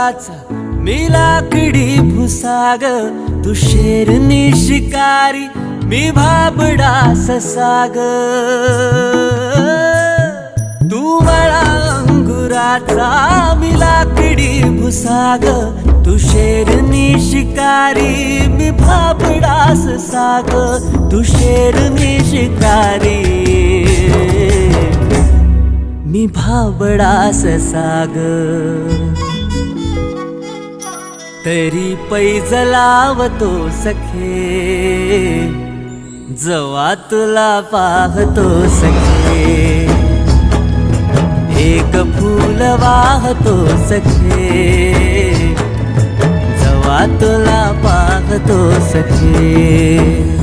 वनाचा मी लाकडी भुसाग, तू शेरनी शिकारी मी भाबडा ससाग. तू मला अंगुराचा मी लाकडी भुसाग, तू शेरनी शिकारी मी भाबडा ससाग. तू शेरनी शिकारी मी भाबडा ससाग. तरी पैज लावतो सखे, जवा तुला पाहतो सखे. एक फूल वाहतो सखे, जवा तुला पाहतो सखे.